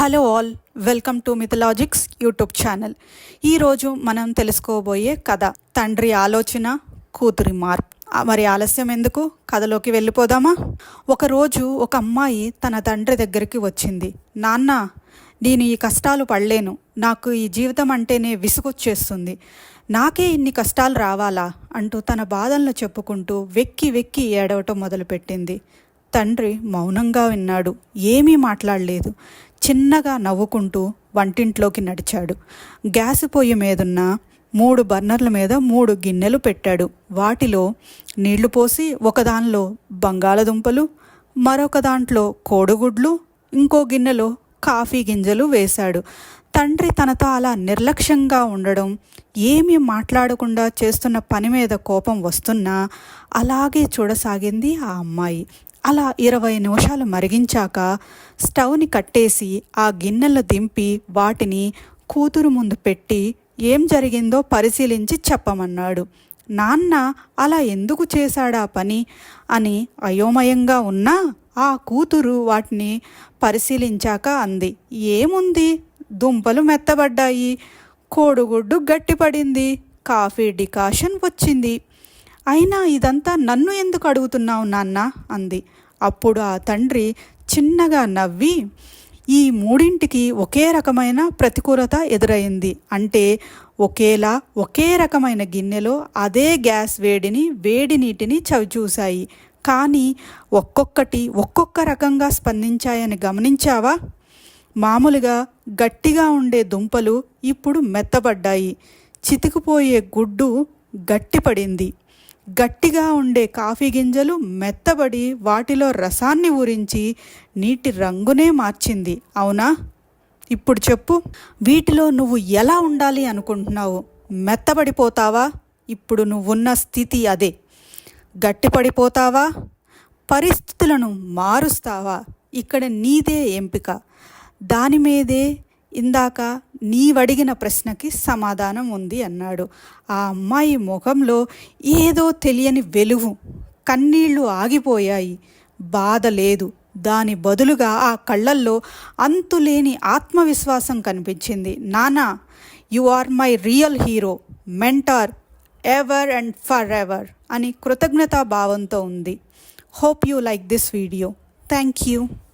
Hello all, welcome to Mythologics YouTube channel. ఈరోజు మనం తెలుసుకోబోయే కథ తండ్రి ఆలోచన, కూతురి మార్పు. మరి ఆలస్యం ఎందుకు, కథలోకి వెళ్ళిపోదామా? ఒకరోజు ఒక అమ్మాయి తన తండ్రి దగ్గరికి వచ్చింది. నాన్న, నేను ఈ కష్టాలు పడలేను, నాకు ఈ జీవితం అంటేనే విసుగొచ్చేస్తుంది, నాకే ఇన్ని కష్టాలు రావాలా అంటూ తన బాధలను చెప్పుకుంటూ వెక్కి వెక్కి ఏడవటం మొదలుపెట్టింది. తండ్రి మౌనంగా విన్నాడు, ఏమీ మాట్లాడలేదు. చిన్నగా నవ్వుకుంటూ వంటింట్లోకి నడిచాడు. గ్యాస్ పొయ్యి మీదున్న 3 బర్నర్ల మీద 3 గిన్నెలు పెట్టాడు. వాటిలో నీళ్లు పోసి ఒకదానిలో బంగాళదుంపలు, మరొక దాంట్లో కోడిగుడ్లు, ఇంకో గిన్నెలో కాఫీ గింజలు వేశాడు. తండ్రి తనతో అలా నిర్లక్ష్యంగా ఉండడం, ఏమీ మాట్లాడకుండా చేస్తున్న పని మీద కోపం వస్తున్నా అలాగే చూడసాగింది ఆ అమ్మాయి. అలా 20 నిమిషాలు మరిగించాక స్టవ్ని కట్టేసి ఆ గిన్నెలు దింపి వాటిని కూతురు ముందు పెట్టి ఏం జరిగిందో పరిశీలించి చెప్పమన్నాడు. నాన్న అలా ఎందుకు చేశాడా పని అని అయోమయంగా ఉన్నా ఆ కూతురు వాటిని పరిశీలించాక అంది, ఏముంది, దుంపలు మెత్తబడ్డాయి, కోడిగుడ్డు గట్టిపడింది, కాఫీ డికాషన్ వచ్చింది, అయినా ఇదంతా నన్ను ఎందుకు అడుగుతున్నావు నాన్న అంది. అప్పుడు ఆ తండ్రి చిన్నగా నవ్వి, ఈ మూడింటికి ఒకే రకమైన ప్రతికూలత ఎదురైంది. అంటే ఒకేలా ఒకే రకమైన గిన్నెలో అదే గ్యాస్ వేడి నీటిని చవిచూశాయి, కానీ ఒక్కొక్కటి ఒక్కొక్క రకంగా స్పందించాయని గమనించావా? మామూలుగా గట్టిగా ఉండే దుంపలు ఇప్పుడు మెత్తబడ్డాయి, చితికిపోయే గుడ్డు గట్టిపడింది, గట్టిగా ఉండే కాఫీ గింజలు మెత్తబడి వాటిలో రసాన్ని ఊరించి నీటి రంగునే మార్చింది. అవునా? ఇప్పుడు చెప్పు, వీటిలో నువ్వు ఎలా ఉండాలి అనుకుంటున్నావు? మెత్తబడిపోతావా? ఇప్పుడు నువ్వున్న స్థితి అదే. గట్టిపడిపోతావా? పరిస్థితులను మారుస్తావా? ఇక్కడ నీదే ఎంపిక. దాని మీదే ఇందాక నీవడిగిన ప్రశ్నకి సమాధానం ఉంది అన్నాడు. ఆ అమ్మాయి ముఖంలో ఏదో తెలియని వెలుగు, కన్నీళ్లు ఆగిపోయాయి. బాధ లేదు, దాని బదులుగా ఆ కళ్ళల్లో అంతులేని ఆత్మవిశ్వాసం కనిపించింది. నానా, you are my real hero, mentor, ever and for ever అని కృతజ్ఞతా భావంతో ఉంది. Hope you like this video. Thank you.